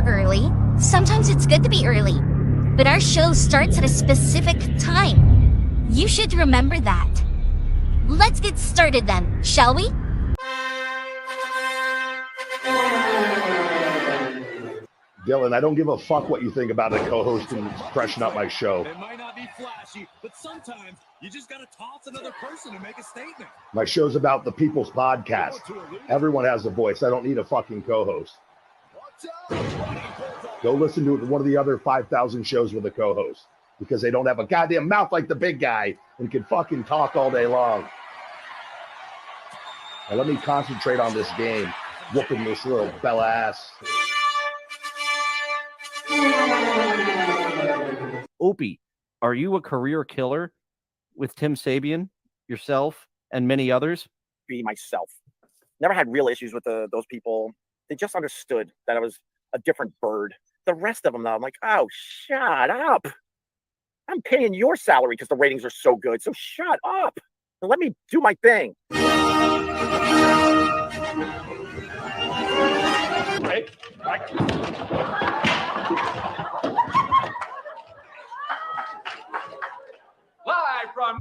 we're early. Sometimes it's good to be early. But our show starts at a specific time. You should remember that. Let's get started then, shall we? Dillon, I don't give a fuck what you think about a co-host and freshen up my show. It might not be flashy, but sometimes you just got to toss another person to make a statement. My show's about the people's podcast. Everyone has a voice. I don't need a fucking co-host. Go listen to one of the other 5,000 shows with a co-host because they don't have a goddamn mouth like the big guy and can fucking talk all day long. Now let me concentrate on this game, whooping this little bella ass. Opie, are you a career killer with Tim Sabian, yourself, and many others? Be myself. Never had real issues with those people. They just understood that I was a different bird. The rest of them, though, I'm like, oh, shut up. I'm paying your salary because the ratings are so good. So shut up and let me do my thing. Right. Live from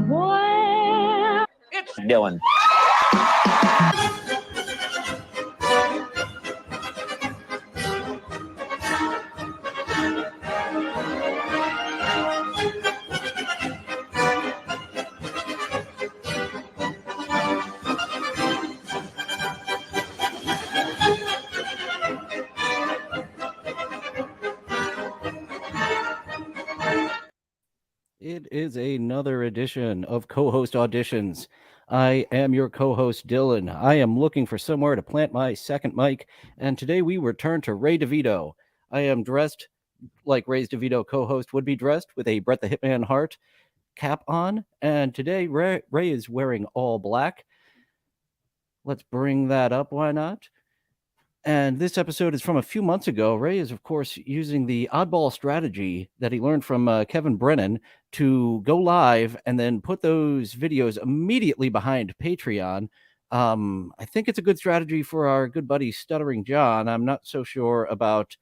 somewhere. It's Dillon. It is another edition of Co-Host Auditions. I am your co-host, Dillon. I am looking for somewhere to plant my second mic, and today we return to Ray DeVito. I am dressed like Ray's DeVito co-host would be dressed, with a Bret the Hitman Hart cap on, and today Ray is wearing all black. Let's bring that up, why not? And this episode is from a few months ago. Ray is, of course, using the oddball strategy that he learned from Kevin Brennan to go live and then put those videos immediately behind Patreon. I think it's a good strategy for our good buddy Stuttering John. I'm not so sure about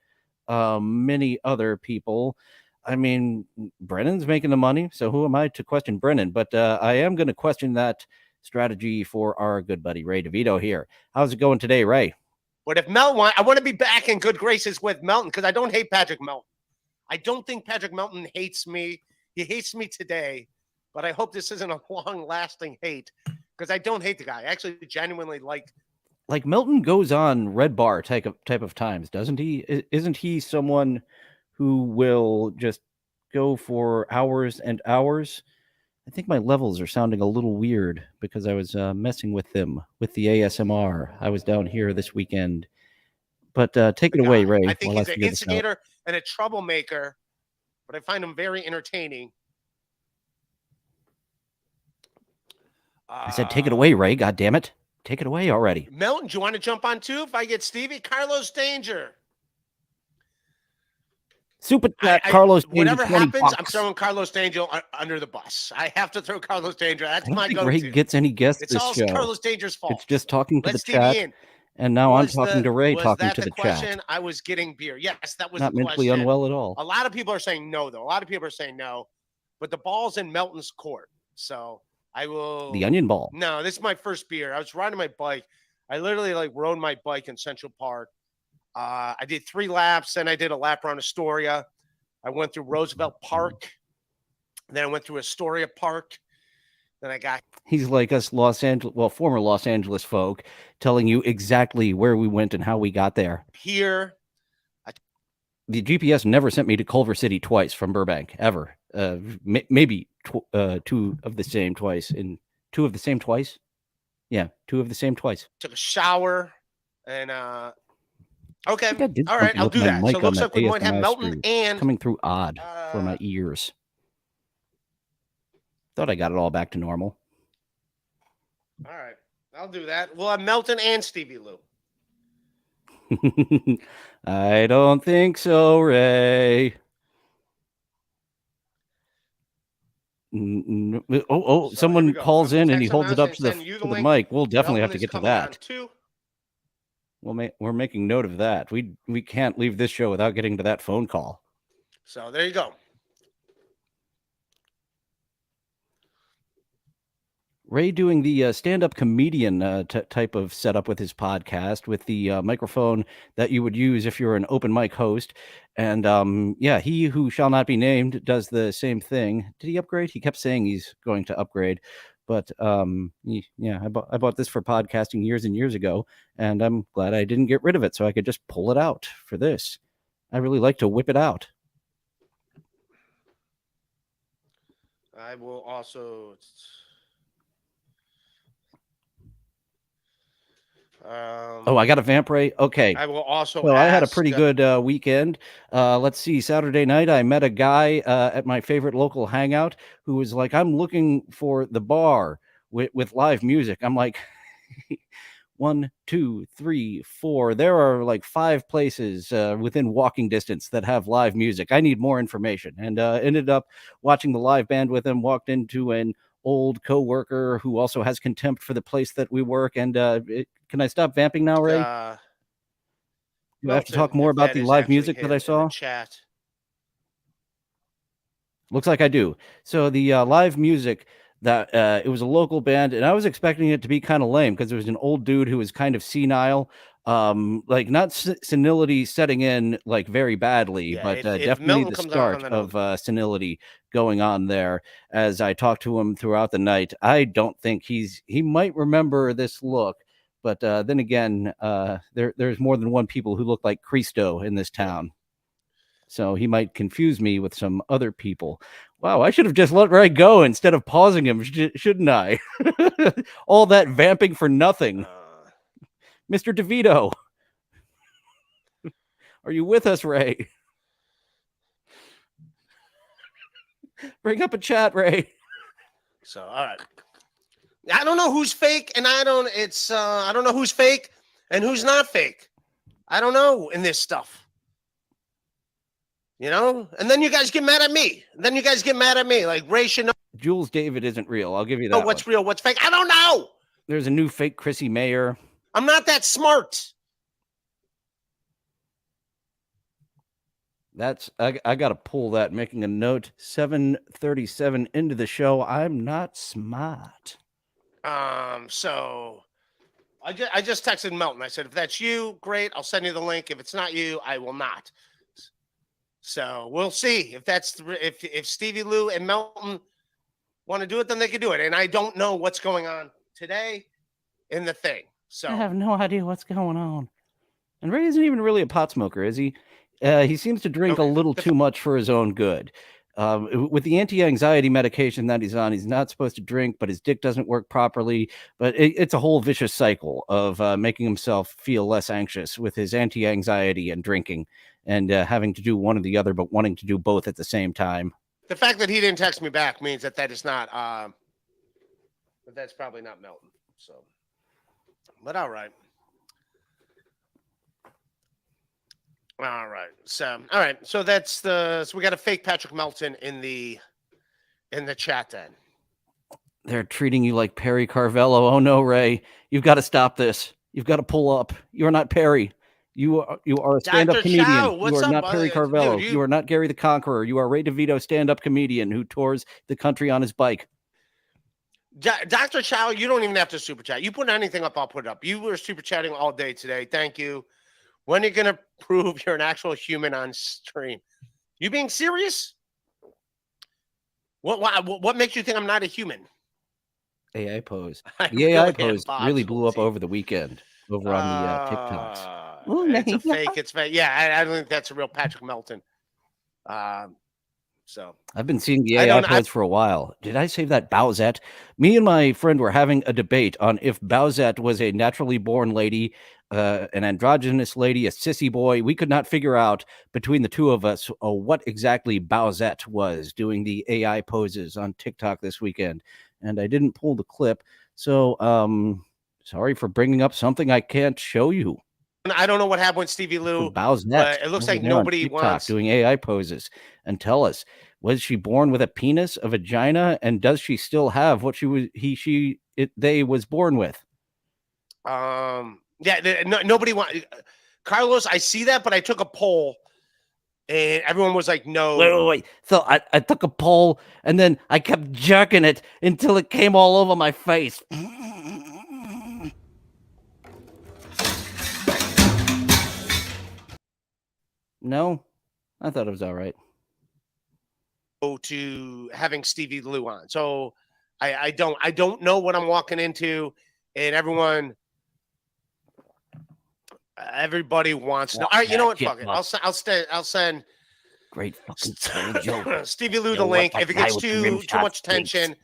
many other people. I mean, Brennan's making the money, so who am I to question Brennan? But I am going to question that strategy for our good buddy Ray DeVito here. How's it going today, Ray? But if Melton I want to be back in good graces with Melton because I don't hate Patrick Melton. I don't think Patrick Melton hates me. He hates me today, but I hope this isn't a long-lasting hate because I don't hate the guy. I actually genuinely like Melton goes on Red Bar type of times, doesn't he? Isn't he someone who will just go for hours and hours? I think my levels are sounding a little weird because I was messing with them with the ASMR. I was down here this weekend. But take it away, Ray. I think he's an instigator and a troublemaker, but I find him very entertaining. I said, take it away, Ray. God damn it. Take it away already. Melton, do you want to jump on too? If I get Stevie, Carlos Danger. Super chat, Carlos Danger. Whatever happens, I'm throwing Carlos Danger under the bus. I have to throw Carlos Danger. That's my go-to. Ray gets any guests this show. It's all Carlos Danger's fault. It's just talking to the chat. And now I'm talking to Ray, talking to the question? chat. I was getting beer. Yes, that was not the mentally question. Unwell at all. A lot of people are saying no, though. A lot of people are saying no, but the ball's in Melton's court. So I will. The onion ball. No, this is my first beer. I was riding my bike. I literally rode my bike in Central Park. I did 3 laps, then I did a lap around Astoria. I went through Roosevelt Park. Then I went through Astoria Park. Then I got. He's like us former Los Angeles folk, telling you exactly where we went and how we got there. Here. The GPS never sent me to Culver City twice from Burbank, ever. Maybe 2 of the same twice. Yeah, 2 of the same twice. Took a shower and okay. All right, I'll do that. So it looks like we might have Melton and coming through odd for my ears. Thought I got it all back to normal. All right, I'll do that. We'll have Melton and Stevie Lou. I don't think so, Ray. Someone calls in and he holds it up to the mic. We'll definitely have to get to that. we're making note of that. We can't leave this show without getting to that phone call. So there you go. Ray doing the stand-up comedian type of setup with his podcast with the microphone that you would use if you're an open mic host. And yeah, he who shall not be named does the same thing. Did he upgrade? He kept saying he's going to upgrade. But yeah, I bought this for podcasting years and years ago, and I'm glad I didn't get rid of it so I could just pull it out for this. I really like to whip it out. I will also... oh, I got a vamp, Ray. Okay. I will also. Well, I had a pretty good weekend. Let's see. Saturday night, I met a guy at my favorite local hangout who was like, "I'm looking for the bar with live music." I'm like, 1, 2, 3, 4. There are like 5 places within walking distance that have live music. I need more information. And ended up watching the live band with him. Walked into an old coworker who also has contempt for the place that we work. And can I stop vamping now, Ray? Do I have to talk more about the live music that I saw? Chat. Looks like I do. So the live music, that it was a local band, and I was expecting it to be kind of lame because it was an old dude who was kind of senile, like not senility setting in like very badly, Yeah, but if definitely Milton the comes on, start then of senility going on there. As I talked to him throughout the night, I don't think he might remember this look, but then again, there's more than one people who look like Cristo in this town. So he might confuse me with some other people. Wow, I should have just let Ray go instead of pausing him, shouldn't I? All that vamping for nothing. Mr. DeVito. Are you with us, Ray? Bring up a chat, Ray. So, all right. I don't know who's fake, and I don't know who's fake and who's not fake. I don't know in this stuff. You know, and then you guys get mad at me. Like Ray should know. Jules David isn't real. I'll give you that. What's real? What's fake? I don't know. There's a new fake Chrissy Mayer. I'm not that smart. That's I got to pull that. Making a note. 7:37 into the show. I'm not smart. So I just texted Melton. I said, if that's you, great. I'll send you the link. If it's not you, I will not. So we'll see if Stevie Lou and Melton want to do it, then they can do it. And I don't know what's going on today in the thing. So I have no idea what's going on. And Ray isn't even really a pot smoker, is he? He seems to drink a little too much for his own good. With the anti-anxiety medication that he's on, he's not supposed to drink, but his dick doesn't work properly. But it's a whole vicious cycle of making himself feel less anxious with his anti-anxiety and drinking, and having to do one or the other, but wanting to do both at the same time. The fact that he didn't text me back means that is not, that's probably not Melton. So, but all right. All right. So, all right. So so we got a fake Patrick Melton in the chat then. They're treating you like Perry Carvello. Oh no, Ray, you've got to stop this. You've got to pull up. You're not Perry. You are a stand-up comedian. You are not Perry Carvello. You are not Gary the Conqueror. You are Ray DeVito, stand-up comedian who tours the country on his bike. Dr. Chow, you don't even have to super chat. You put anything up, I'll put it up. You were super chatting all day today. Thank you. When are you going to prove you're an actual human on stream? You being serious? What makes you think I'm not a human? AI pose. The AI pose really blew up over the weekend over on the TikToks. It's a fake. It's fake. Yeah, I don't think that's a real Patrick Melton. So I've been seeing the AI pose for a while. Did I say that Bowsette? Me and my friend were having a debate on if Bowsette was a naturally born lady, an androgynous lady, a sissy boy. We could not figure out between the two of us what exactly Bowsette was doing the AI poses on TikTok this weekend. And I didn't pull the clip. So sorry for bringing up something I can't show you. I don't know what happened with Stevie Lou. Bowsette. It looks like nobody wants doing AI poses. And tell us, was she born with a penis, a vagina, and does she still have what she was born with? Yeah, nobody want Carlos. I see that, but I took a poll, and everyone was like, "No." Wait. So I took a poll, and then I kept jerking it until it came all over my face. No, I thought it was all right. To having Stevie Lou on, so I don't know what I'm walking into, and everybody wants to know. All right, you know what? Fuck it. I'll send Great fucking joke. Stevie Lou the link. If it gets too much attention,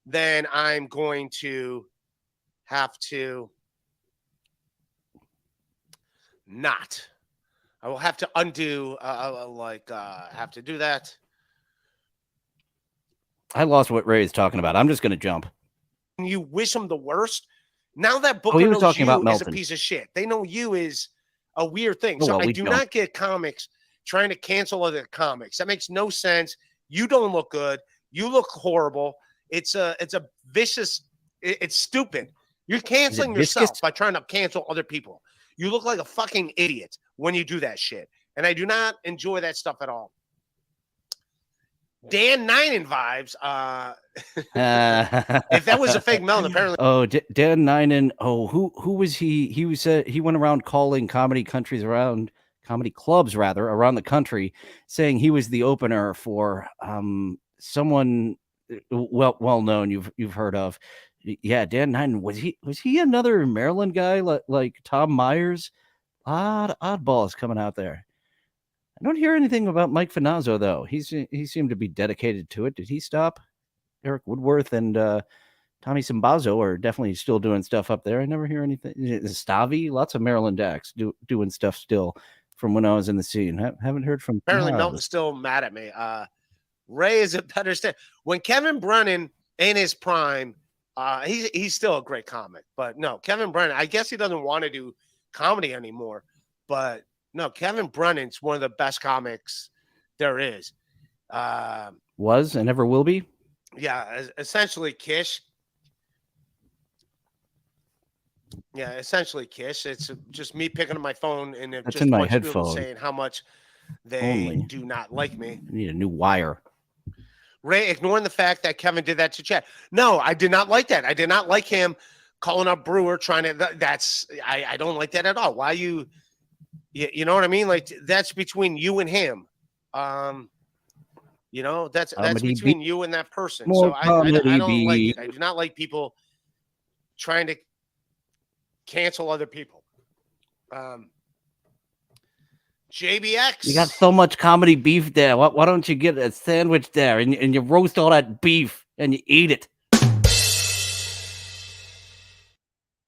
then I'm going to have to not. I will have to undo. Have to do that. I lost what Ray is talking about. I'm just going to jump. You wish him the worst. Now that Booker he was knows talking you about is a Melton. piece of shit. They know you is a weird thing. Oh, So well, I we do don't. not get comics trying to cancel other comics. That makes no sense. You don't look good. You look horrible. It's a vicious. It's stupid. You're canceling yourself by trying to cancel other people. You look like a fucking idiot when you do that shit. And I do not enjoy that stuff at all. Dan Ninen vibes. If that was a fake Melon, apparently. Oh, Dan Ninen. Oh, who was he? He went around calling comedy clubs around the country, saying he was the opener for someone well known you've heard of. Yeah, Dan Ninen. Was he another Maryland guy like Tom Myers? Oddballs coming out there. I don't hear anything about Mike Finazzo, though. He seemed to be dedicated to it. Did he stop? Eric Woodworth and Tommy Simbazo are definitely still doing stuff up there. I never hear anything. Stavi, lots of Maryland acts doing stuff still from when I was in the scene. Haven't heard from. Apparently, Melton's still mad at me. Ray is a better stand. When Kevin Brennan in his prime, he's still a great comic. But no, Kevin Brennan, I guess he doesn't want to do comedy anymore. But no, Kevin Brennan's one of the best comics there is. Was and ever will be. Yeah, essentially Kish. Yeah, essentially Kish. It's just me picking up my phone and That's just in a my bunch of people headphone. saying how much they do not like me. I need a new wire. Ray, ignoring the fact that Kevin did that to Chad. No, I did not like that. I did not like him calling up Brewer, trying to. I don't like that at all. Why you know what I mean? Like that's between you and him. That's between you and that person. So I don't like it. I do not like people trying to cancel other people. JBX. You got so much comedy beef there. Why don't you get a sandwich there and you roast all that beef and you eat it?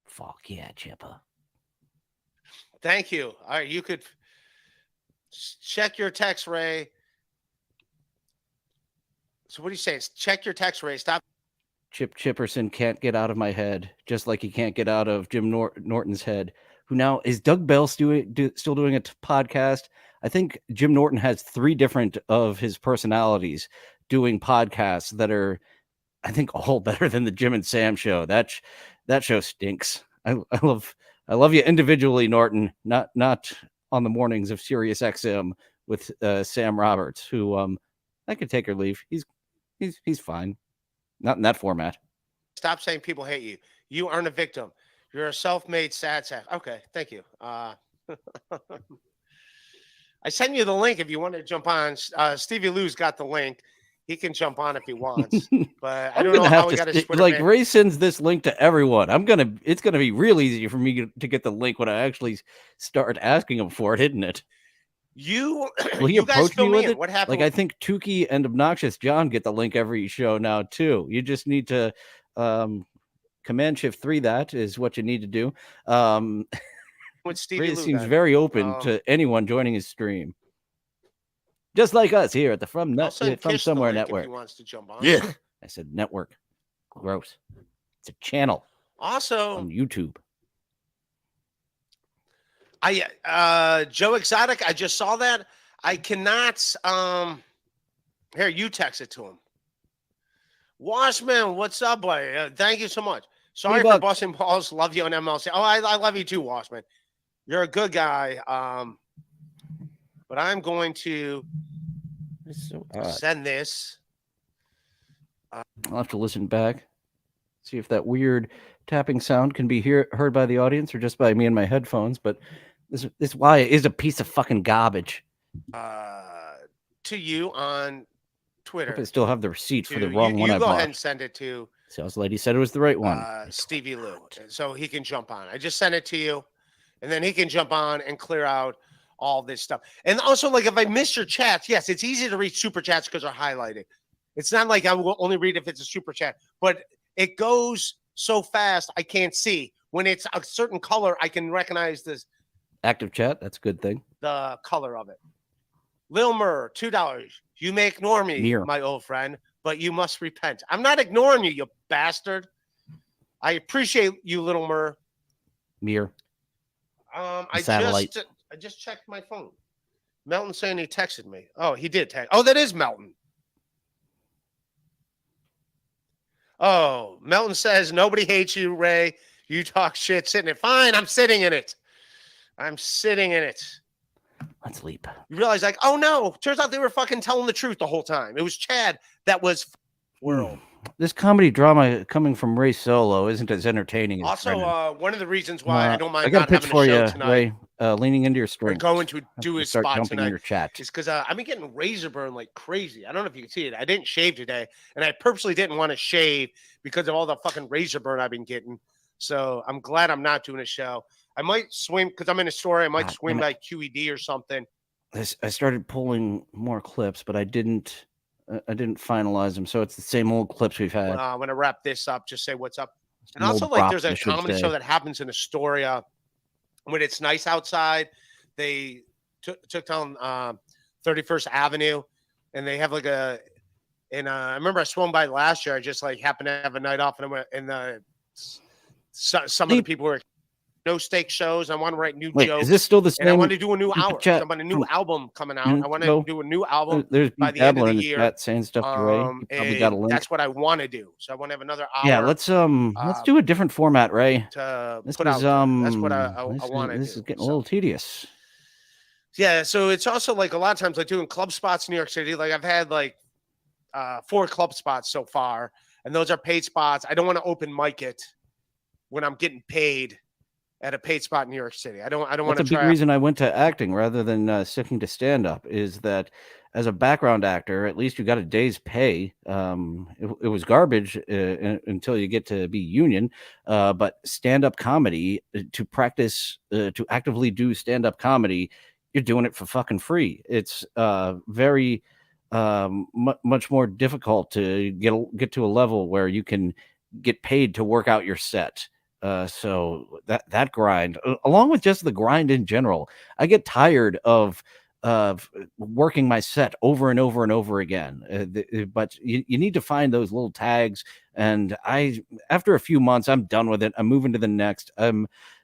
Fuck yeah, Chipper. Thank you. All right, you could check your text, Ray. So what are you saying? Check your text, Ray. Stop. Chip Chipperson can't get out of my head, just like he can't get out of Jim Norton's head. Who now is Doug Bell still doing a podcast? I think Jim Norton has 3 different of his personalities doing podcasts that are, I think, all better than the Jim and Sam show. That show stinks. I love you individually, Norton, not on the mornings of Sirius XM with Sam Roberts, who I could take or leave. He's fine. Not in that format. Stop saying people hate you. You aren't a victim. You're a self-made sad sack. Okay, thank you. I sent you the link if you want to jump on. Stevie Lou's got the link. He can jump on if he wants. But I don't know how we got to like Ray sends this link to everyone. It's gonna be real easy for me to get the link when I actually start asking him for it, isn't it? Will he you guys approach me with it? What happened? Like I think Tukey and Obnoxious John get the link every show now too. You just need to Command Shift 3. That is what you need to do. Ray seems very open to anyone joining his stream, just like us here at the From Somewhere Network. If he wants to jump on. Yeah, I said network. Gross. It's a channel. Also on YouTube. Joe Exotic, I just saw that. I cannot here, you text it to him. Washman, what's up, buddy? Thank you so much. Sorry $20. for busting balls. Love you on MLC. Oh, I love you too, Washman. You're a good guy. But I'm going to It's so odd. send this. I'll have to listen back, see if that weird tapping sound can be heard by the audience or just by me and my headphones. But this wire is a piece of fucking garbage. To you on Twitter. Hope I still have the receipt for the wrong one you I go bought. ahead and send it to Sales lady said it was the right one. Stevie Lou, so he can jump on. I just sent it to you, and then he can jump on and clear out all this stuff. And also, like, if I miss your chats, yes, it's easy to read super chats because they're highlighted. It's not like I will only read if it's a super chat, but it goes so fast I can't see. When it's a certain color, I can recognize this. Active chat, that's a good thing. The color of it. Lil Mur, $2. You may ignore me, Mir. my old friend, but you must repent. I'm not ignoring you, you bastard. I appreciate you, Little Mur. Mir. I satellite. just checked my phone. Melton saying he texted me. Oh, he did text. Oh, that is Melton. Oh, Melton says nobody hates you, Ray. You talk shit sitting in it. Fine, I'm sitting in it. I'm sitting in it. Let's leap. You realize, like, oh no, turns out they were fucking telling the truth the whole time. It was Chad that was world. This comedy drama coming from Ray Solo isn't as entertaining as Also, Brendan. one of the reasons why I don't mind I got a not pitch having for a show you, tonight, Ray. Leaning into your we're strengths. going to do Have his start spot jumping in tonight. your chat. It's because I've been getting razor burn like crazy. I don't know if you can see it. I didn't shave today, and I purposely didn't want to shave because of all the fucking razor burn I've been getting. So I'm glad I'm not doing a show. I might swim because I'm in a store. I might swim by QED or something. I started pulling more clips, but I didn't finalize them. So it's the same old clips we've had. I'm going to wrap this up. Just say what's up. And An also, old like, prop, there's a I should comedy say. show that happens in Astoria when it's nice outside. They took down 31st Avenue, and they have like a. And I remember I swung by last year. I just like happened to have a night off, and I went. And some of the people were no stake shows. I want to write new jokes. Is this still the same? And I want to do a new hour. chat I'm on a new album coming out. I want So, to do a new album There's by the end of the year. Chat saying stuff to Ray. You probably got a link. That's what I want to do. So I want to have another hour. Yeah, let's do a different format, Ray. To This put was out. That's what I want to do. This is getting a little tedious. Yeah, so it's also like a lot of times like doing club spots in New York City. Like I've had like 4 club spots so far, and those are paid spots. I don't want to open mic it when I'm getting paid at a paid spot in New York City. I don't want to try. That's a big reason I went to acting rather than sticking to stand up. Is that as a background actor, at least you got a day's pay. It was garbage until you get to be union. But stand up comedy, to practice, to actively do stand up comedy, you're doing it for fucking free. It's very much more difficult to get to a level where you can get paid to work out your set. So that grind, along with just the grind in general, I get tired of working my set over and over and over again. But you need to find those little tags. And after a few months, I'm done with it. I'm moving to the next.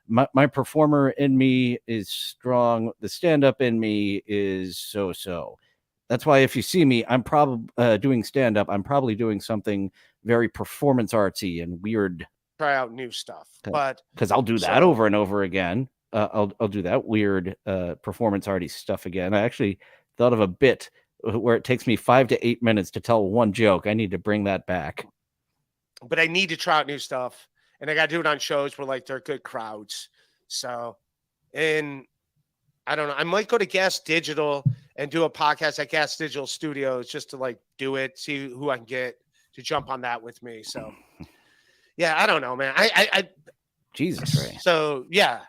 My performer in me is strong. The stand-up in me is so. That's why if you see me, I'm probably doing stand-up. I'm probably doing something very performance artsy and weird. Try out new stuff, but because I'll do that over and over again. I'll do that weird performance arty stuff again. I actually thought of a bit where it takes me 5 to 8 minutes to tell one joke. I need to bring that back. But I need to try out new stuff, and I got to do it on shows where like they're good crowds. So, and I don't know. I might go to Gas Digital and do a podcast at Gas Digital Studios just to like do it, see who I can get to jump on that with me. So. Yeah, I don't know, man. I Jesus, Ray. So yeah.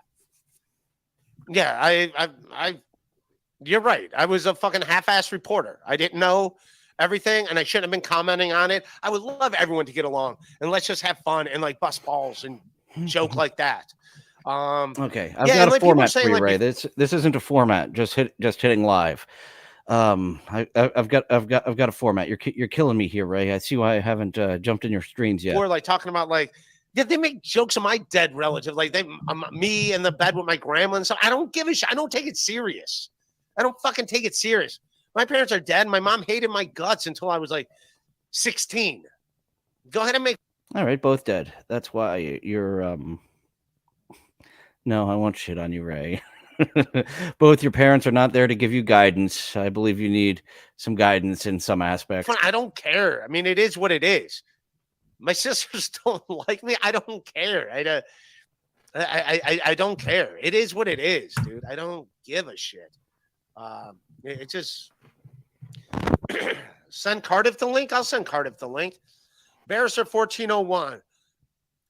I you're right. I was a fucking half-ass reporter. I didn't know everything, and I shouldn't have been commenting on it. I would love everyone to get along and let's just have fun and like bust balls and joke like that. Okay, I've got a format for you, Ray. This isn't a format. Just hitting live. I've got a format. You're killing me here, Ray. I see why I haven't jumped in your streams yet. Or like talking about like, did they make jokes of my dead relative? Like me in the bed with my grandma and stuff. I don't give a shit. I don't take it serious. I don't fucking take it serious. My parents are dead. My mom hated my guts until I was like 16. Go ahead and make. All right, both dead. That's why you're No, I won't shit on you, Ray. Both your parents are not there to give you guidance. I believe you need some guidance in some aspects. I don't care. I mean, it is what it is. My sisters don't like me. I don't care. I don't care. It is what it is, dude. I don't give a shit. It just send Cardiff the link. I'll send Cardiff the link. Barrister 1401.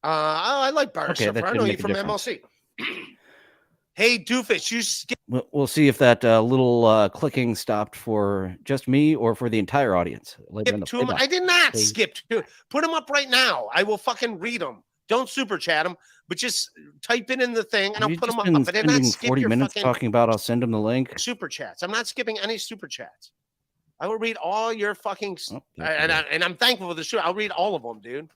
I like Barrister. Okay, that I should know you make a from difference. MLC. Hey, doofus, you skip We'll see if that little clicking stopped for just me or for the entire audience later in the to him. playback. I did not Please. skip to. Put him up right now. I will fucking read them. Don't super chat them, but just type it in the thing and Have I'll you put just them up. been I did not spending skip 40 your minutes fucking talking about I'll send him the link? super chats. I'm not skipping any super chats. I will read all your fucking Oh, there you go. and I'm thankful for the show. I'll read all of them, dude.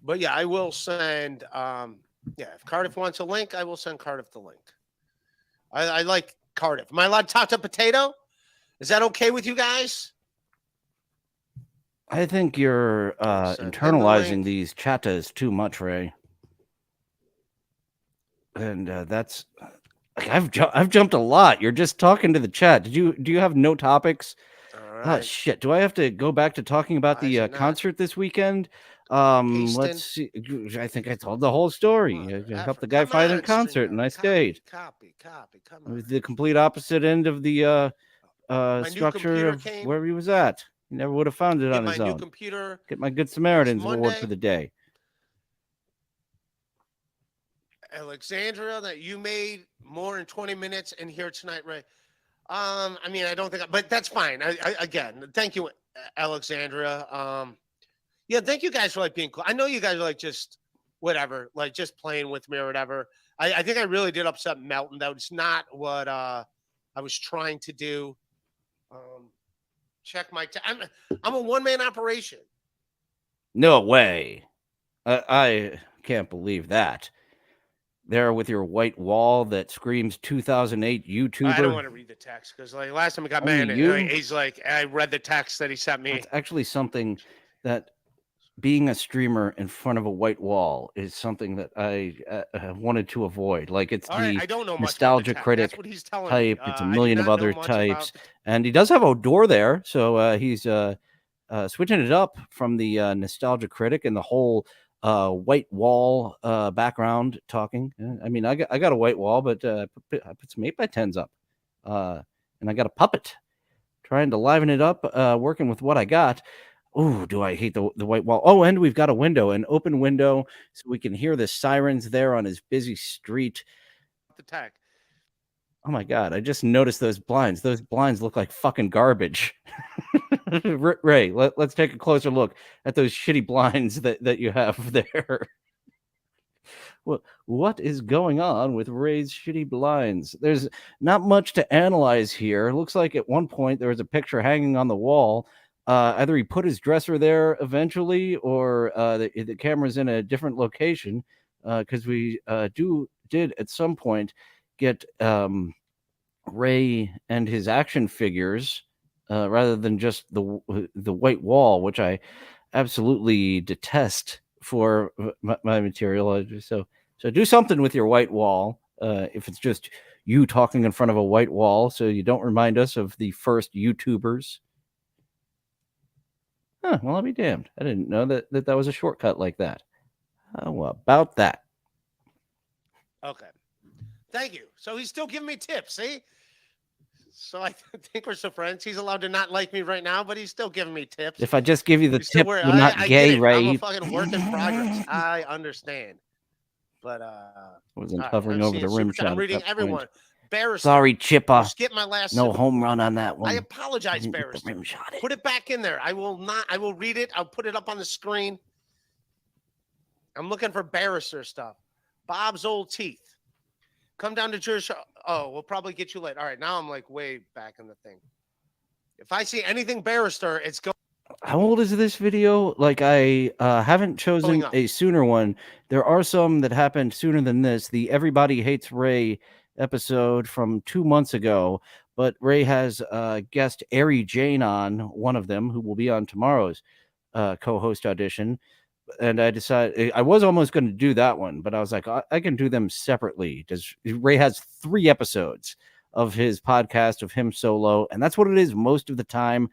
But yeah, I will send if Cardiff wants a link, I will send Cardiff the link. I like Cardiff. Am I allowed to talk to Potato? Is that okay with you guys? I think you're Send him the internalizing link. these chattas too much, Ray. And that's like I've jumped a lot. You're just talking to the chat. Do you have no topics? All Oh right. shit! Do I have to go back to talking about Why is the it not concert this weekend? pasting? Let's see. I think I told the whole story. I helped the guy find a concert, and I stayed. Copy. Come It on. was the complete opposite end of the My new structure computer of came. where he was at. He never would have found it Get on my his new own. computer. Get my Good Samaritan's award Monday. for the day. Alexandra, that you made more in 20 minutes and here tonight, Ray. I mean, I don't think, but that's fine. Again, thank you, Alexandra. Yeah, thank you guys for like being cool. I know you guys are like just whatever, like just playing with me or whatever. I think I really did upset Melton. That was not what I was trying to do. Check my. I'm a one-man operation. No way. I can't believe that. There with your white wall that screams 2008 YouTuber. I don't want to read the text because like last time I got Only mad, you? he's like, I read the text that he sent me. It's actually something that being a streamer in front of a white wall is something that I wanted to avoid. Like it's All right, the I don't know much nostalgia about the text. critic That's what he's telling type. me. It's a I do million of not know other much types, about and he does have a door there, so he's switching it up from the nostalgia critic and the whole white wall background talking. I mean, I got a white wall, but I put some 8x10s up, and I got a puppet trying to liven it up, working with what I got. Oh, do I hate the white wall? Oh, and we've got a window, an open window, so we can hear the sirens there on his busy street. the text. Oh my God, I just noticed those blinds. Those blinds look like fucking garbage. Ray, let's take a closer look at those shitty blinds that you have there. What is going on with Ray's shitty blinds? There's not much to analyze here. It looks like at one point there was a picture hanging on the wall. Either he put his dresser there eventually, or the camera's in a different location. Because we did at some point get Ray and his action figures rather than just the white wall, which I absolutely detest for my material. So do something with your white wall. If it's just you talking in front of a white wall, so you don't remind us of the first YouTubers. Huh, well, I'll be damned. I didn't know that was a shortcut like that. How about that? Okay. Thank you. So he's still giving me tips, see? So I think we're still friends. He's allowed to not like me right now, but he's still giving me tips. If I just give you the He's still tip, wearing- you're not I gay, get it. Ray. I'm a fucking work in progress. I understand. But I wasn't all right, hovering I'm over the seeing rim super chat. shot. I'm reading at that everyone. point. Barrister, Sorry, you Chippa. skipped my last No syllable. home run on that one. I apologize, Didn't get the Barrister. rim shot it. Put it back in there. I will read it. I'll put it up on the screen. I'm looking for Barrister stuff. Bob's old teeth. Come down to Jersey. Oh, we'll probably get you late. All right, now I'm like way back in the thing. If I see anything Barrister, it's going. How old is this video? Like, I haven't chosen up. a sooner one. There are some that happened sooner than this. The Everybody Hates Ray episode from 2 months ago. But Ray has guest Ari Jane on, one of them, who will be on tomorrow's co-host audition. And I decided I was almost going to do that one, but I was like, I can do them separately. Ray has 3 episodes of his podcast of him solo, and that's what it is most of the time.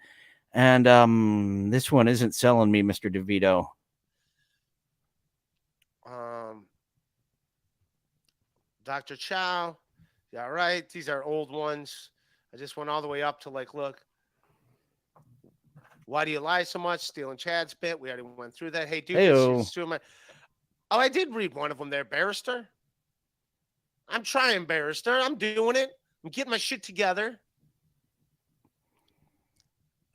And this one isn't selling me, Mr. DeVito. Dr. Chow. Yeah, right. These are old ones. I just went all the way up to like, look. Why do you lie so much? Stealing Chad's bit. We already went through that. Hey, dude. Oh, I did read one of them there, Barrister. I'm trying, Barrister. I'm doing it. I'm getting my shit together.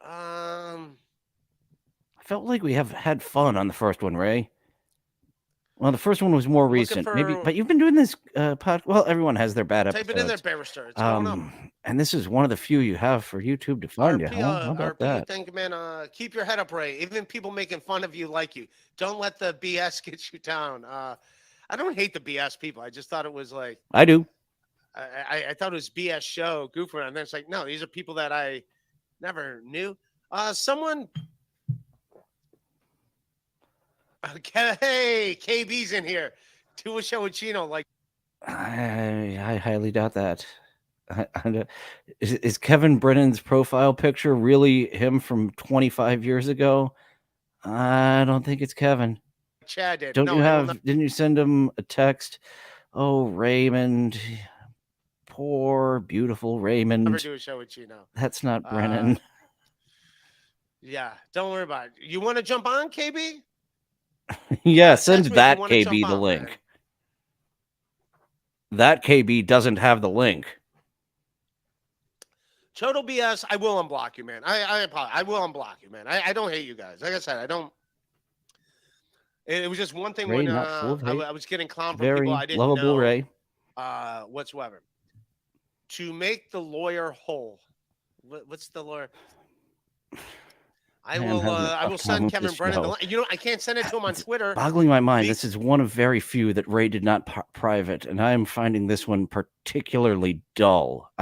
I felt like we have had fun on the first one, Ray. Well, the first one was more recent, maybe, but you've been doing this well, everyone has their bad episodes. Type it in there, Barrister. It's going up. And this is one of the few you have for YouTube to find you. How about that? Thank you, man. Keep your head up, Ray. Even people making fun of you like you. Don't let the BS get you down. I don't hate the BS people. I just thought it was like I do. I thought it was BS show, goof around. And then it's like, no, these are people that I never knew. Someone. Hey, KB's in here. Do a show with Chino. Like, I highly doubt that. Is Kevin Brennan's profile picture really him from 25 years ago? I don't think it's Kevin. Chad did. Didn't you send him a text? Oh, Raymond. Poor, beautiful Raymond. Never do a show with Chino. That's not Brennan. Yeah, don't worry about it. You want to jump on, KB? Yeah, send that KB the link. Man. That KB doesn't have the link. Total BS. I will unblock you, man. I apologize. I will unblock you, man. I don't hate you guys. Like I said, I don't. It was just one thing Ray, when I was getting clowned from people I didn't lovable know. Ray. Whatsoever. To make the lawyer whole. What's the lawyer? I will send Kevin Brennan the link. You know, I can't send it to him on Twitter. Boggling my mind. This is one of very few that Ray did not private, and I am finding this one particularly dull.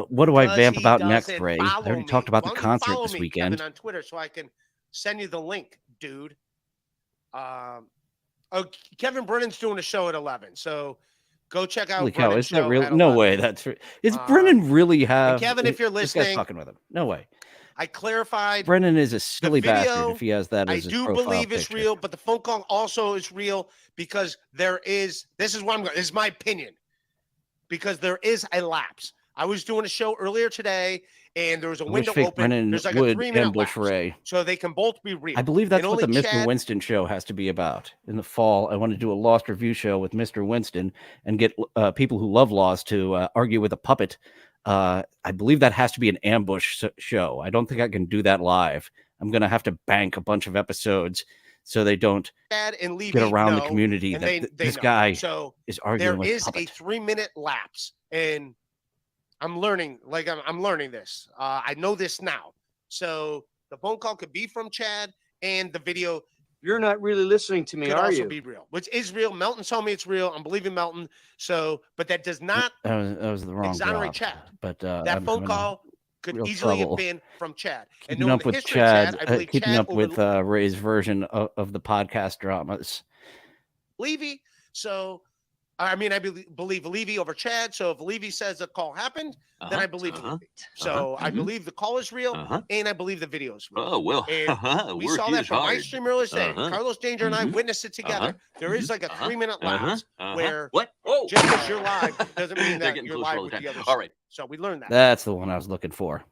What do I vamp about next, Ray? I already talked about the concert this weekend. Kevin, on Twitter, so I can send you the link, dude. Kevin Brennan's doing a show at 11, so go check out. Holy cow, is that real? No way. Is Brennan really have? Kevin, if you're listening, this guy's fucking with him. No way. I clarified. Brennan is a silly bastard if he has that as his profile picture. I do believe it's real, but the phone call also is real because there is. This is what I'm going. This is my opinion, because there is a lapse. I was doing a show earlier today, and there was a window open. Brennan There's like would a 3-minute ambush lapse, Ray. so they can both be real. I believe that's what the Mr. Winston show has to be about. In the fall, I want to do a Lost review show with Mr. Winston and get people who love Lost to argue with a puppet. I believe that has to be an ambush show. I don't think I can do that live. I'm going to have to bank a bunch of episodes so they don't get around the community that this guy is arguing with a puppet. There is a 3-minute lapse, and I'm learning. Like I'm learning this. I know this now. So the phone call could be from Chad, and the video. You're not really listening to me, are you? Could also be real, which is real. Melton told me it's real. I'm believing Melton. So, but that does not that was the wrong exonerate drop. Chad. But that phone call could easily have been from Chad. Keeping up with Chad, keeping up with Ray's version of the podcast dramas. Levy. So, I mean, I believe Levy over Chad. So if Levy says the call happened, then I believe Levy. So I believe the call is real, and I believe the video is real. Oh, well, we saw that from my stream earlier today. Carlos Danger and I witnessed it together. There is like a 3-minute lapse where just because you're live doesn't mean that you're live with the others. All right. So we learned that. That's the one I was looking for.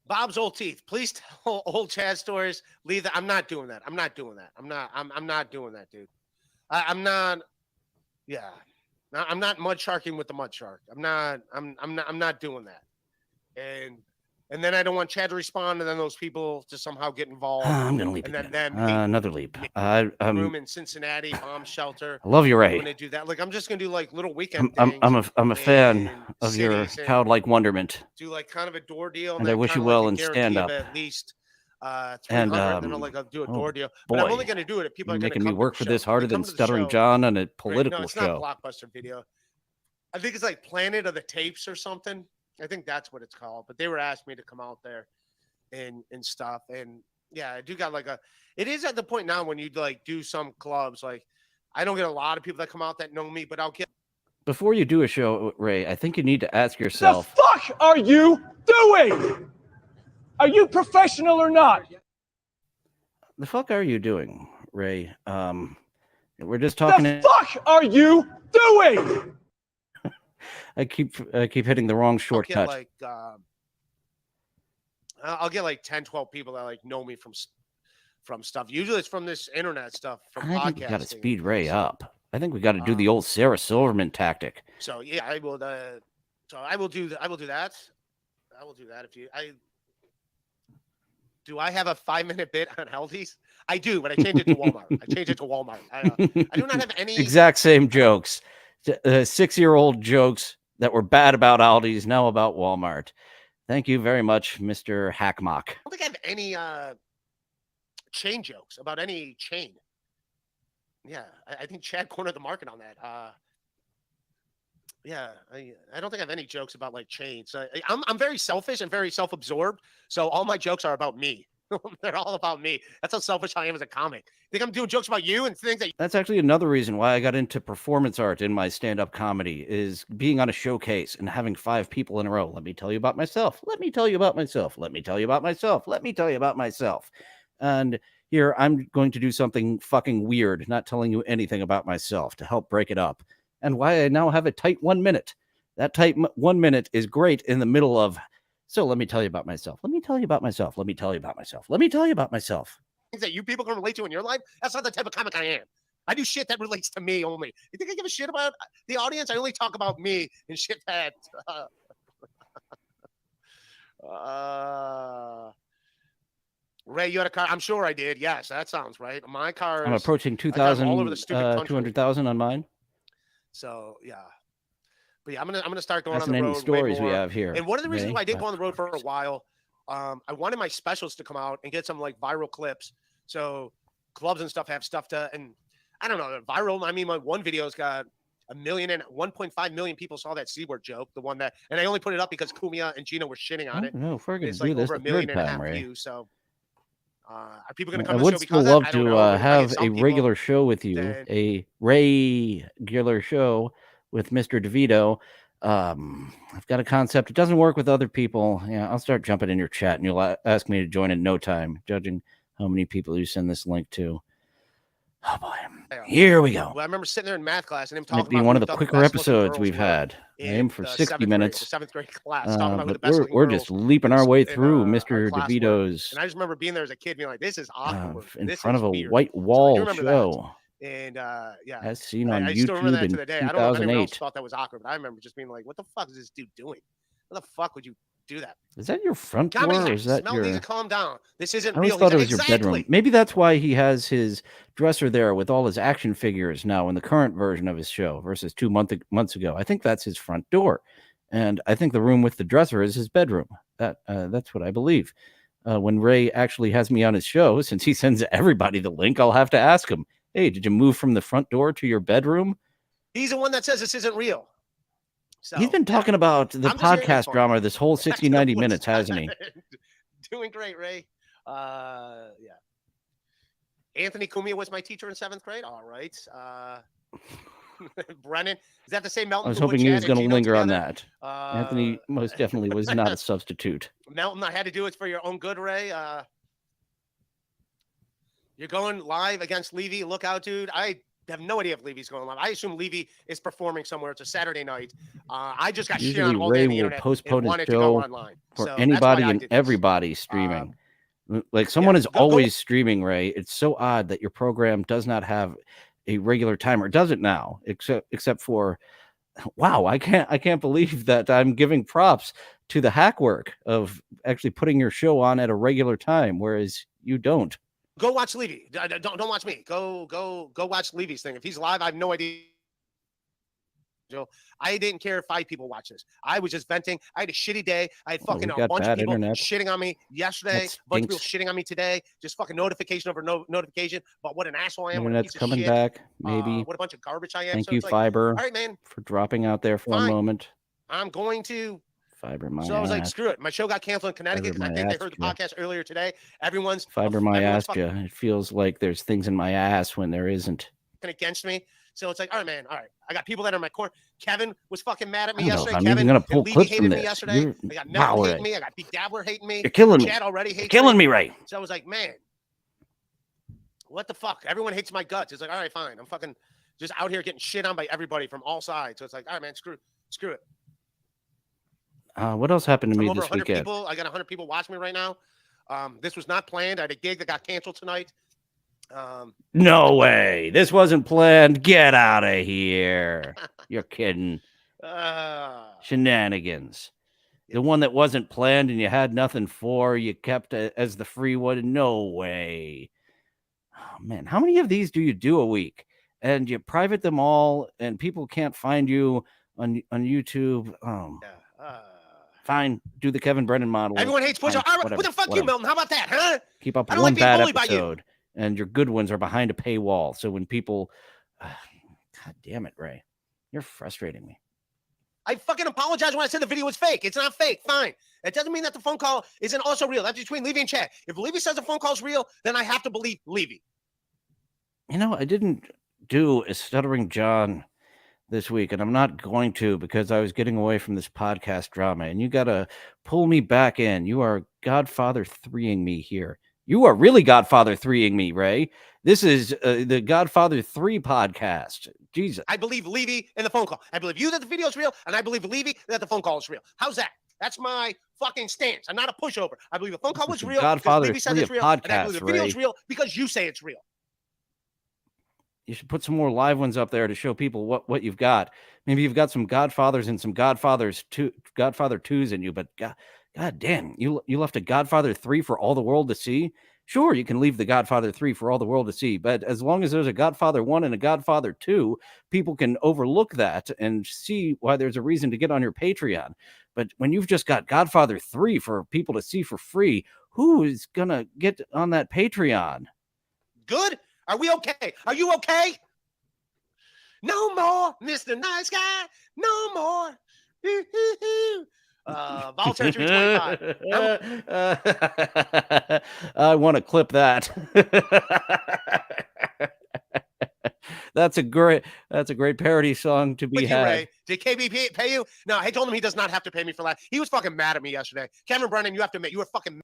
Bob's old teeth. Please tell old Chad stories. Leave that. I'm not doing that. I'm not doing that, dude. I'm not. Yeah, I'm not mud sharking with the mud shark. I'm not doing that. And then I don't want Chad to respond, and then those people to somehow get involved. I'm gonna leap. And then another leap. Room in Cincinnati, bomb shelter. I love you, Ray. I'm gonna do that. Like I'm just gonna do like little weekend. I'm a fan of your childlike wonderment. Do like kind of a door deal, and I wish you well in stand up. At least. And then I'll do a door deal. But I'm only going to do it if people are making me work for this harder than Stuttering John on a political show. No, it's not Blockbuster Video. I think it's like Planet of the Tapes or something. I think that's what it's called. But they were asking me to come out there and stuff. And yeah, I do got like it is at the point now when you like do some clubs, like I don't get a lot of people that come out that know me, but I'll get. Before you do a show, Ray, I think you need to ask The yourself, fuck are you doing? Are you professional or not? the fuck are you doing, Ray? We're just talking. The fuck are you doing? I keep hitting the wrong shortcut. I'll get like 10, 12 people that like know me from stuff. Usually it's from this internet stuff, from podcasting. I think we got to speed Ray up. I think we got to do the old Sarah Silverman tactic. So yeah, I will. So I will do. I will do that. I will do that. Do I have a 5-minute bit on Aldi's? I do, but I changed it to Walmart. I do not have any exact same jokes. 6-year-old jokes that were bad about Aldi's, now about Walmart. Thank you very much, Mr. Hackmock. I don't think I have any chain jokes about any chain. Yeah, I think Chad cornered the market on that. Yeah, I don't think I have any jokes about like chains. I'm very selfish and very self-absorbed, so all my jokes are about me. They're all about me. That's how selfish I am as a comic. Think I'm doing jokes about you and things that. That's actually another reason why I got into performance art in my stand-up comedy, is being on a showcase and having 5 people in a row. Let me tell you about myself. Let me tell you about myself. Let me tell you about myself. Let me tell you about myself. And here I'm going to do something fucking weird, not telling you anything about myself to help break it up. And why I now have a tight 1 minute. That tight 1 minute is great in the middle of, so let me tell you about myself. Let me tell you about myself. Let me tell you about myself. Let me tell you about myself. Things that you people can relate to in your life. That's not the type of comic I am. I do shit that relates to me only. You think I give a shit about the audience? I only talk about me and shit that. Ray, you had a car? I'm sure I did. Yes, that sounds right. My car. I'm approaching 200,000 on mine. So yeah, but yeah, I'm gonna start going That's on the road. Any stories we have here. And one of the reasons why I did go on the road for a while, I wanted my specials to come out and get some like viral clips. So clubs and stuff have stuff to, and I don't know, viral. I mean, my one video's got 1.5 million people saw that C-word joke. The one that, and I only put it up because Kumia and Gino were shitting on it. No, if we're gonna it's do like this over the 1.5 million time, Ray. views. So. Are people going to come I to the would show still because love of that? I don't to know. have Some a people, regular show with you, a regular show with Mr. DeVito. I've got a concept. It doesn't work with other people. Yeah, I'll start jumping in your chat, and you'll ask me to join in no time, judging how many people you send this link to. Oh boy, here we go. Well, I remember sitting there in math class and him talking Might be about one of the quicker episodes we've had. I aim for 60 minutes. The 7th grade class, talking about But we're just leaping our way through Mr. DeVito's. And I just remember being there as a kid, being like, "This is awkward." In front of a white wall show. And yeah, as seen on I YouTube still remember that in to the day. I don't know if anyone else 2008. thought that was awkward, but I remember just being like, "What the fuck is this dude doing? What the fuck would you do that?" Is that your front door, or is that your? Needs to calm down. This isn't I always real. thought it was your bedroom. Maybe that's why he has his dresser there with all his action figures now in the current version of his show versus 2 months ago. I think that's his front door, and I think the room with the dresser is his bedroom. That's what I believe. When Ray actually has me on his show, since he sends everybody the link, I'll have to ask him, "Hey, did you move from the front door to your bedroom?" He's the one that says this isn't real. So, he's been talking about the podcast drama this whole 60, 90 minutes, hasn't he? Doing great, Ray. Yeah. Anthony Cumia was my teacher in 7th grade. All right. Brennan, is that the same Melton? I was hoping he was going to linger on that. Anthony most definitely was not a substitute. Melton, I had to do it for your own good, Ray. You're going live against Levy. Look out, dude. I have no idea if Levy's going live. I assume Levy is performing somewhere. It's a Saturday night. I just got shit on all day on the internet. Postpone his show for anybody and everybody streaming. Like someone is always streaming, Ray. It's so odd that your program does not have a regular timer. Does it now? Except for, wow, I can't believe that I'm giving props to the hack work of actually putting your show on at a regular time, whereas you don't. Go watch Levy. Don't watch me. Go watch Levy's thing. If he's live, I have no idea. I didn't care if 5 people watch this. I was just venting. I had a shitty day. I had fucking a bunch of people shitting on me yesterday. A bunch of people shitting on me today. Just fucking notification over notification about what an asshole I am. Internet's coming back. Maybe. What a bunch of garbage I am. Thank you, Fiber, all right, man, for dropping out there for a moment. I'm going to Fiber my So I was like, ass. screw it. My show got canceled in Connecticut because I think they heard the podcast earlier today. Everyone's Fibromyalgia. It feels like there's things in my ass when there isn't. Against me. So it's like, all right, man. All right. I got people that are in my corner. Kevin was fucking mad at me I don't know if yesterday. I'm Kevin even gonna pull and Levy clips hated from me this. yesterday. I got Melvin hating me. I got Pete Dabbler hating me. You're killing me. Chad already hates You're killing me, Ray. So I was like, man, what the fuck? Everyone hates my guts. It's like, all right, fine. I'm fucking just out here getting shit on by everybody from all sides. So it's like, all right, man, screw it. What else happened to me over this 100 weekend? people. I got 100 people watching me right now. This was not planned. I had a gig that got canceled tonight. No way. This wasn't planned. Get out of here. You're kidding. Shenanigans. The one that wasn't planned and you had nothing for, you kept as the free one. No way. Oh, man. How many of these do you do a week? And you private them all and people can't find you on YouTube. Fine. Do the Kevin Brennan model. Everyone hates push. What the fuck you, Milton? How about that, huh? Keep up one bad episode. And your good ones are behind a paywall. So when people, God damn it, Ray, you're frustrating me. I fucking apologize when I said the video was fake. It's not fake. Fine. It doesn't mean that the phone call isn't also real. That's between Levy and Chad. If Levy says the phone call is real, then I have to believe Levy. You know, I didn't do a Stuttering John this week, and I'm not going to because I was getting away from this podcast drama, and you got to pull me back in. You are Godfather 3ing me here. You are really Godfather 3ing me, Ray. This is the Godfather 3 podcast. Jesus. I believe Levy in the phone call. I believe you that the video is real, and I believe Levy that the phone call is real. How's that? That's my fucking stance. I'm not a pushover. I believe the phone call was real. Godfather Levy says 3 it's real, podcast, and I believe the video is real because you say it's real. You should put some more live ones up there to show people what you've got. Maybe you've got some Godfathers and some Godfather 2s in you, but God damn, you left a Godfather 3 for all the world to see. Sure, you can leave the Godfather 3 for all the world to see, but as long as there's a Godfather 1 and a Godfather 2, people can overlook that and see why there's a reason to get on your Patreon. But when you've just got Godfather 3 for people to see for free, who is going to get on that Patreon? Good? Are we okay? Are you okay? No more, Mr. Nice Guy. No more. Voltaire 325. I want to clip that. That's a great parody song to be had. Ray, did KB pay you? No, I told him he does not have to pay me for that. He was fucking mad at me yesterday. Kevin Brennan, you have to admit, you were fucking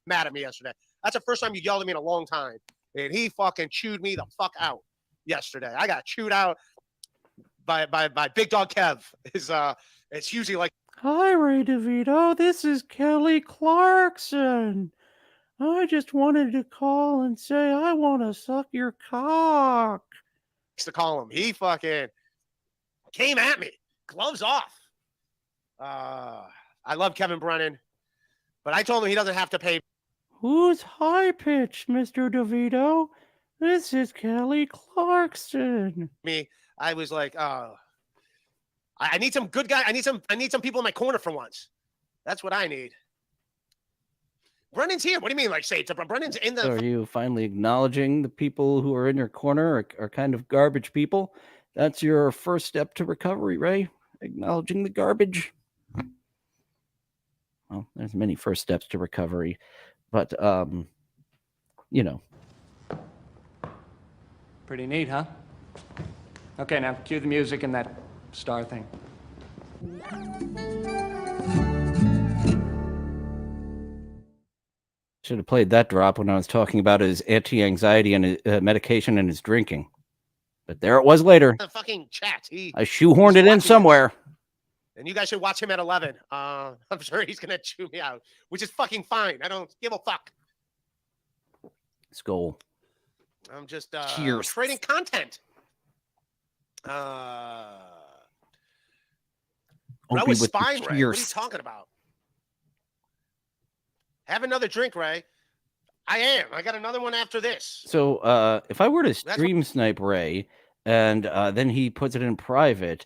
mad at me yesterday. That's the first time you yelled at me in a long time. And he fucking chewed me the fuck out yesterday. I got chewed out by Big Dog Kev. It's usually like, hi, Ray DeVito. This is Kelly Clarkson. I just wanted to call and say I want to suck your cock. To call him. He fucking came at me. Gloves off. I love Kevin Brennan, but I told him he doesn't have to pay. Who's high-pitched, Mr. DeVito? This is Kelly Clarkson. I was like, I need some good guy. I need some people in my corner for once. That's what I need. Brennan's here. What do you mean? Like, say it's up. Brennan's in the. So are you finally acknowledging the people who are in your corner are kind of garbage people? That's your first step to recovery, Ray. Acknowledging the garbage. Well, there's many first steps to recovery, but you know. Pretty neat, huh? Okay, now cue the music and that star thing. Should have played that drop when I was talking about his anti-anxiety and his medication and his drinking. But there it was later. The fucking chat. I shoehorned it in somewhere. And you guys should watch him at 11. I'm sure he's going to chew me out, which is fucking fine. I don't give a fuck. Skull. I'm just Cheers. trading content. Bro is spine, Ray. What are you talking about? Have another drink, Ray. I am. I got another one after this. So if I were to stream snipe Ray and then he puts it in private,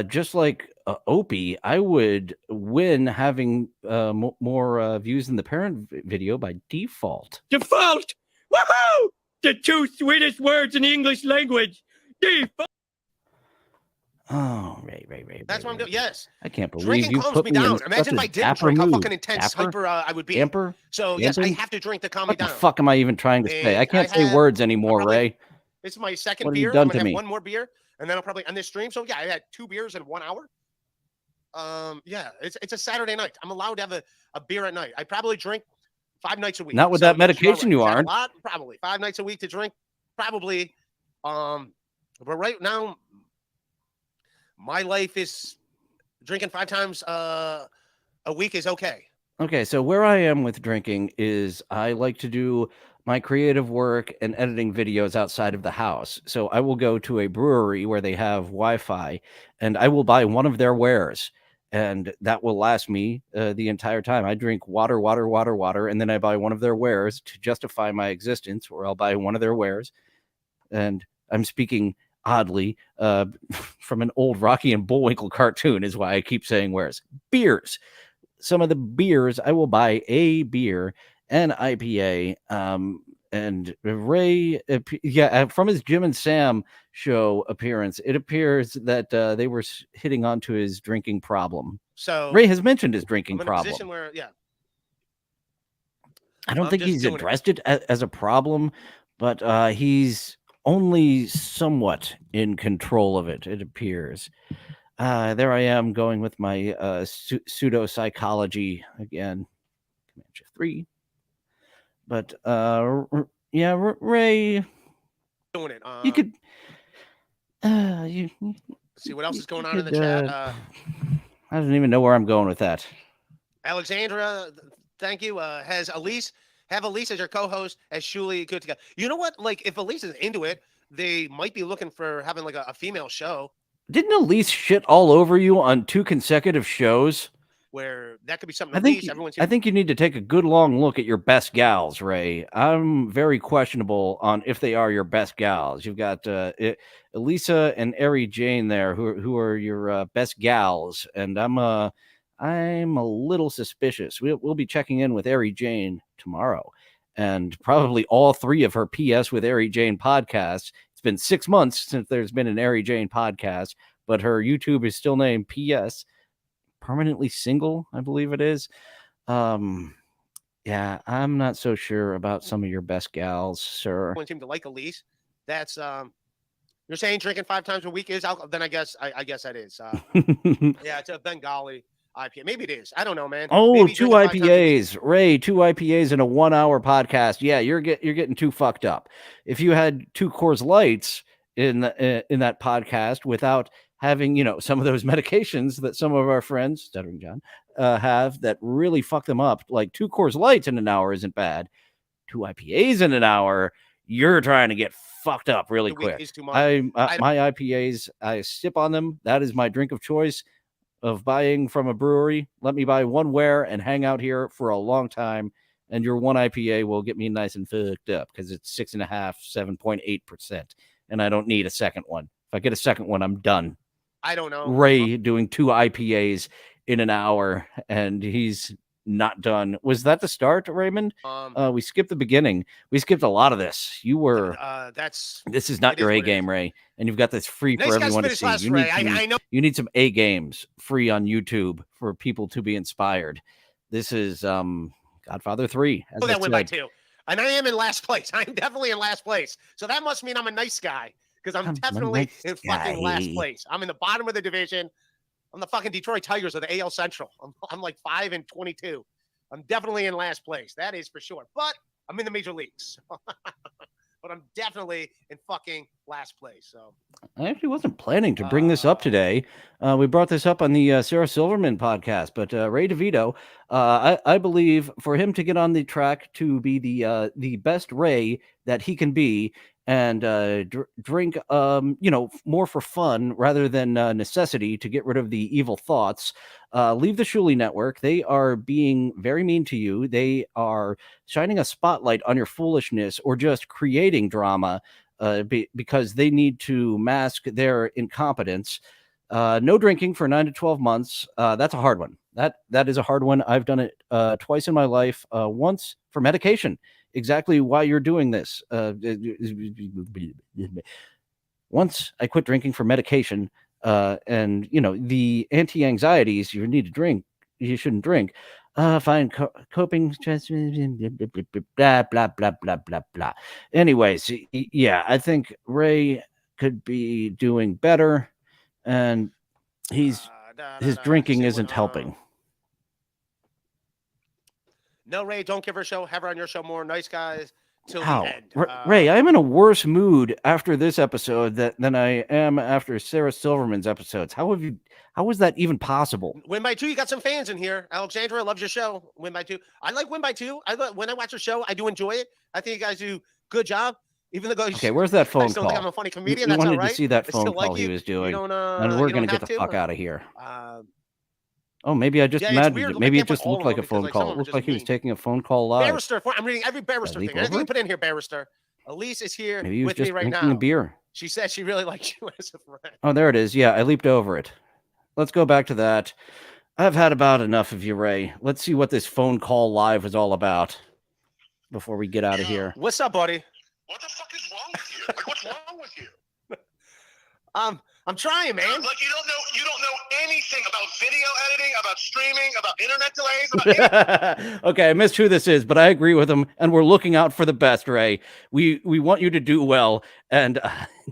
just like Opie, I would win having more views than the parent video by default. Default! Woohoo! The two sweetest words in the English language. Default! Oh, right. That's what I'm doing. Yes. I can't believe Drinking you calms put me me in down. such Imagine if a I didn't dapper drink, how mood. fucking intense, Dapper? hyper I would be. Amper? So yes, I Damping? have to drink to calm me What the down. fuck am I even trying to say? I And can't I say have words anymore, probably- Ray. This is my second What have you beer. done I'm gonna to have me? one more beer, and then I'll probably end this stream. So yeah, I had 2 beers in 1 hour. Yeah, it's a Saturday night. I'm allowed to have a beer at night. I probably drink 5 nights a week. Not with So that yes, you are medication, right. you Is that aren't. a lot? Probably 5 nights a week to drink. Probably. But right now, my life is drinking 5 times a week is okay. Okay, so where I am with drinking is I like to do my creative work and editing videos outside of the house. So I will go to a brewery where they have Wi-Fi, and I will buy one of their wares, and that will last me the entire time. I drink water, and then I buy one of their wares to justify my existence, or I'll buy one of their wares. And I'm speaking oddly from an old Rocky and Bullwinkle cartoon is why I keep saying wares. Beers. Some of the beers, I will buy a beer, an IPA, and Ray, from his Jim and Sam show appearance, it appears that they were hitting onto his drinking problem. So Ray has mentioned his drinking I'm in a problem. position where, yeah, I don't I'm think just he's doing it. addressed it as a problem, but he's only somewhat in control of it, it appears. There I am going with my pseudo psychology again. Command Shift 3. But Ray, doing it. you could. See what else is going on in the could, chat. I don't even know where I'm going with that. Alexandra, thank you. Have Elise as your co-host, as Shuli good to go. You know what? Like, if Elise is into it, they might be looking for having like a female show Didn't Elise shit all over you on 2 consecutive shows? where that could be something. I think Elise, I think you need to take a good long look at your best gals, Ray. I'm very questionable on if they are your best gals. You've got Elisa and Ari Jane there, who are your best gals, and I'm a little suspicious. We'll be checking in with Ari Jane tomorrow, and probably all 3 of her PS with Ari Jane podcasts. It's been 6 months since there's been an Ari Jane podcast, but her YouTube is still named PS. Permanently single, I believe it is. Yeah, I'm not so sure about some of your best gals, sir. everyone seemed to like Elise. That's you're saying drinking 5 times a week is alcohol? Then I guess that is. Yeah, it's a Bengali IPA. Maybe it is. I don't know, man. Oh, Maybe 2 drinking 5 times a week- IPAs, Ray. 2 IPAs in a 1-hour podcast. Yeah, you're getting too fucked up. If you had 2 Coors Lights in that podcast without having, some of those medications that some of our friends, Stuttering John, have that really fuck them up. Like 2 Coors Lights in an hour isn't bad. 2 IPAs in an hour, you're trying to get fucked up really the week quick. is too much. My IPAs, I sip on them. That is my drink of choice of buying from a brewery. Let me buy one ware and hang out here for a long time. And your 1 IPA will get me nice and fucked up because it's 6.5, 7.8%. And I don't need a second one. If I get a second one, I'm done. I don't know. Ray doing 2 IPAs in an hour, and he's not done. Was that the start, Raymond? We skipped the beginning. We skipped a lot of this. You were. This is not your A game, Ray, and you've got this free for everyone to see. I know. You need some A games free on YouTube for people to be inspired. This is Godfather 3. Oh, that went by 2, and I am in last place. I'm definitely in last place. So that must mean I'm a nice guy. Because I'm definitely in fucking last place. I'm in the bottom of the division. I'm the fucking Detroit Tigers of the AL Central. I'm like 5-22. I'm definitely in last place. That is for sure. But I'm in the major leagues. But I'm definitely in fucking last place. So I actually wasn't planning to bring this up today. We brought this up on the Sarah Silverman podcast, but Ray DeVito, I believe for him to get on the track to be the best Ray that he can be, and drink, more for fun rather than necessity to get rid of the evil thoughts. Leave the Shuli Network. They are being very mean to you. They are shining a spotlight on your foolishness or just creating drama because they need to mask their incompetence. No drinking for 9 to 12 months. That's a hard one. That is a hard one. I've done it twice in my life. Once for medication. Exactly why you're doing this. Once I quit drinking for medication, and the anti-anxieties you need to drink, you shouldn't drink. Fine coping stress, blah blah blah blah blah blah. Anyways, yeah, I think Ray could be doing better, and his drinking isn't helping. No, Ray, don't give her a show. Have her on your show more. Nice guys till How? the end. Ray, I'm in a worse mood after this episode than I am after Sarah Silverman's episodes. How is that even possible? Win by 2, you got some fans in here. Alexandra loves your show. Win by 2. I like Win by 2. When I watch your show, I do enjoy it. I think you guys do good job. Even though okay, where's that phone call? Think I'm a funny comedian. You That's wanted all right. to see that phone call he was doing, and we're gonna get the fuck out of here. Oh, maybe I just imagined it. Maybe it just looked like a phone call. It looked like he was taking a phone call live. Barrister, I'm reading every Barrister thing. Anything you put in here, Barrister. Elise is here maybe he was with just me right drinking now. A beer. She said she really likes you as a friend. Oh, there it is. Yeah, I leaped over it. Let's go back to that. I've had about enough of you, Ray. Let's see what this phone call live is all about before we get out of here. What's up, buddy? What the fuck is wrong with you? Like, what's wrong with you? I'm trying, man. Like, you don't know anything about video editing, about streaming, about internet delays. About okay, I missed who this is, but I agree with him, and we're looking out for the best, Ray. We want you to do well, and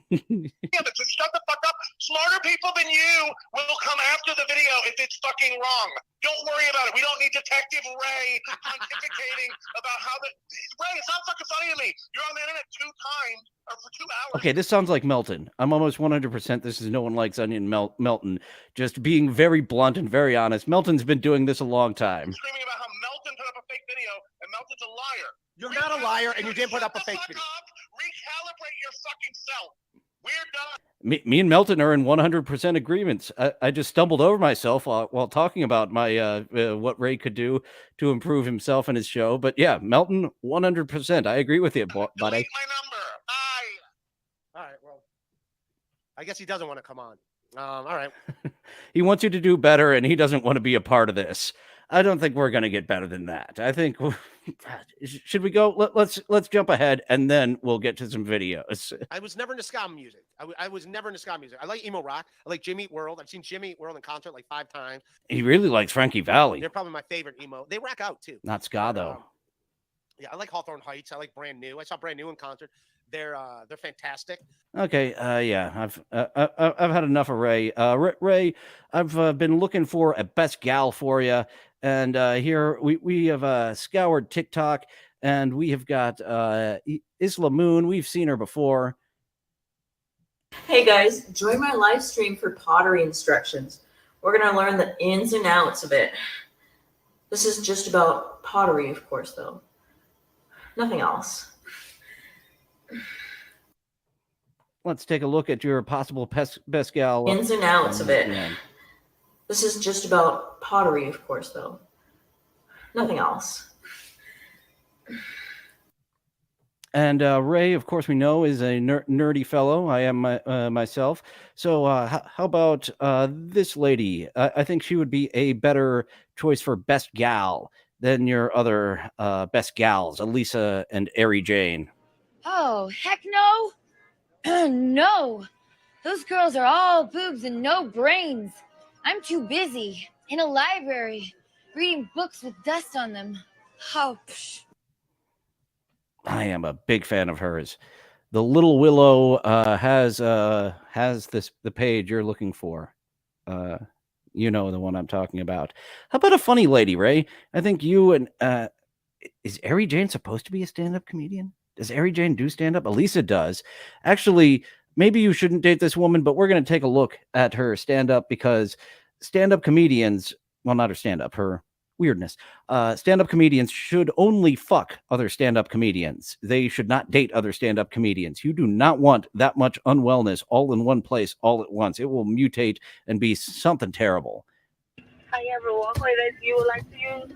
yeah, but just shut the fuck up. Smarter people than you will come after the video if it's fucking wrong. Don't worry about it. We don't need Detective Ray pontificating about how the Ray. It's not fucking funny to me. You're on the internet 2 times or for 2 hours. Okay, this sounds like Melton. I'm almost 100%. This is No One Likes Onion Melton. Just being very blunt and very honest. Melton's been doing this a long time. Screaming about how Melton put up a fake video and Melton's a liar. You're not a liar, and you didn't put up a fake video. Recalibrate your fucking self. We're done. Me and Melton are in 100% agreements. I just stumbled over myself while talking about my what Ray could do to improve himself and his show. But yeah, Melton, 100%. I agree with you, buddy. Delete my number. Bye. All right, well, I guess he doesn't want to come on. All right. He wants you to do better, and he doesn't want to be a part of this. I don't think we're going to get better than that. I think should we go? Let's jump ahead, and then we'll get to some videos. I was never into ska music. I was never into ska music. I like emo rock. I like Jimmy Eat World. I've seen Jimmy Eat World in concert like 5 times. He really likes Frankie Valli. They're probably my favorite emo. They rock out too. Not ska though. Yeah, I like Hawthorne Heights. I like Brand New. I saw Brand New in concert. They're fantastic. Okay, yeah, I've had enough of Ray. Ray, I've been looking for a best gal for you, and here we have scoured TikTok, and we have got Isla Moon. We've seen her before. Hey guys, join my live stream for pottery instructions. We're gonna learn the ins and outs of it. This is just about pottery, of course, though. Nothing else. Let's take a look at your possible best gal. Ins and outs of it. This is just about pottery, of course, though. Nothing else. And Ray, of course, we know is a nerdy fellow. I am myself. So how about this lady? I think she would be a better choice for best gal than your other best gals, Elisa and Ari Jane. Oh, heck no. No. Those girls are all boobs and no brains. I'm too busy in a library reading books with dust on them. Oh, psh. I am a big fan of hers. The Little Willow has the page you're looking for. You know the one I'm talking about. How about a funny lady, Ray? I think you and is Ari Jane supposed to be a stand-up comedian? Does Ari Jane do stand-up? Elisa does. Actually, maybe you shouldn't date this woman, but we're going to take a look at her stand-up because stand-up comedians, well, not her stand-up, her weirdness. Stand-up comedians should only fuck other stand-up comedians. They should not date other stand-up comedians. You do not want that much unwellness all in one place all at once. It will mutate and be something terrible. I have a walkway that you would like to use.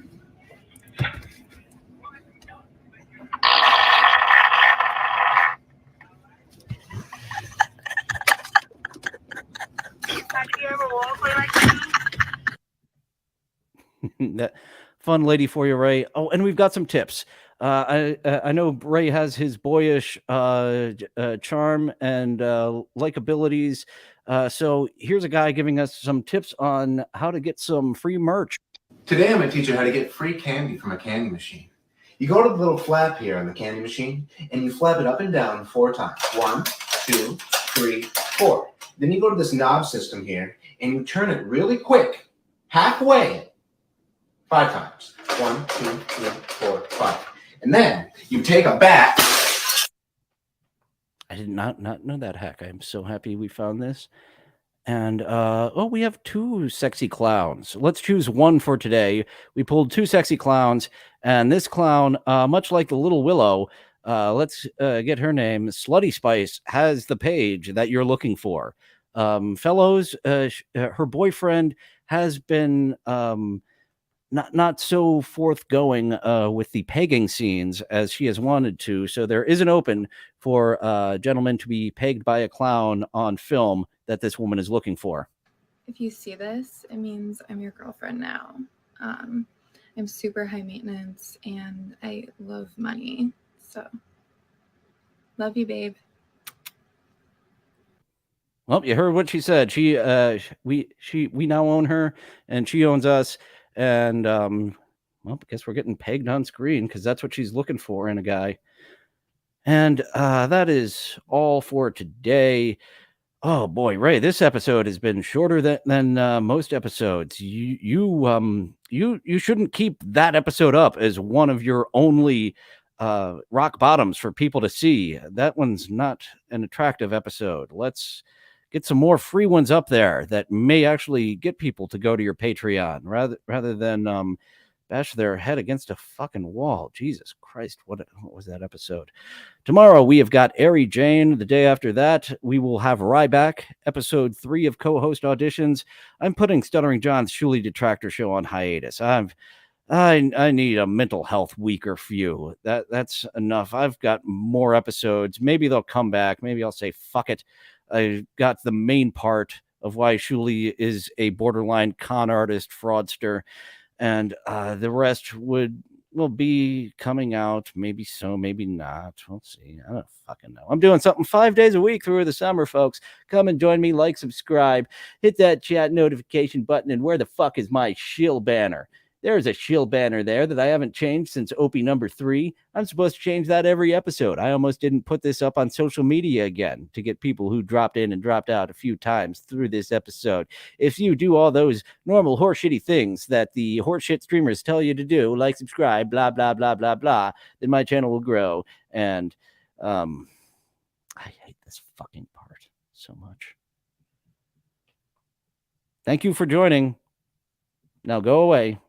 That fun lady for you, Ray. Oh, and we've got some tips. I know Ray has his boyish charm and likabilities. So here's a guy giving us some tips on how to get some free merch. Today I'm going to teach you how to get free candy from a candy machine. You go to the little flap here on the candy machine and you flap it up and down 4 times. 1, 2, 3, 4. Then you go to this knob system here and you turn it really quick, halfway, 5 times. 1, 2, 3, 4, 5. And then you take a bat. I did not know that hack. I'm so happy we found this. And we have 2 sexy clowns. Let's choose one for today. We pulled 2 sexy clowns, and this clown, much like the little Willow, let's get her name. Slutty Spice has the page that you're looking for. Fellows, her boyfriend has been not so forthgoing with the pegging scenes as she has wanted to. So there is an open for a gentleman to be pegged by a clown on film that this woman is looking for. If you see this, it means I'm your girlfriend now. I'm super high maintenance and I love money. So love you, babe. Well, you heard what she said. We now own her and she owns us. And I guess we're getting pegged on screen because that's what she's looking for in a guy. And that is all for today. Oh boy, Ray, this episode has been shorter than most episodes. You shouldn't keep that episode up as one of your only rock bottoms for people to see. That one's not an attractive episode. Let's get some more free ones up there that may actually get people to go to your Patreon rather than bash their head against a fucking wall. Jesus Christ, what was that episode? Tomorrow we have got Ari Jane. The day after that, we will have Ryback, episode 3 of Cohost Auditions. I'm putting Stuttering John's Shuli Detractor Show on hiatus. I need a mental health week or few. That's enough. I've got more episodes. Maybe they'll come back. Maybe I'll say fuck it. I got the main part of why Shuli is a borderline con artist, fraudster, and the rest will be coming out. Maybe so, maybe not. We'll see. I don't fucking know. I'm doing something 5 days a week through the summer, folks. Come and join me. Like, subscribe, hit that chat notification button, and where the fuck is my shill banner? There's a shill banner there that I haven't changed since Opie number 3. I'm supposed to change that every episode. I almost didn't put this up on social media again to get people who dropped in and dropped out a few times through this episode. If you do all those normal horseshitty things that the horseshit streamers tell you to do, like subscribe, blah, blah, blah, blah, blah, then my channel will grow. And I hate this fucking part so much. Thank you for joining. Now go away.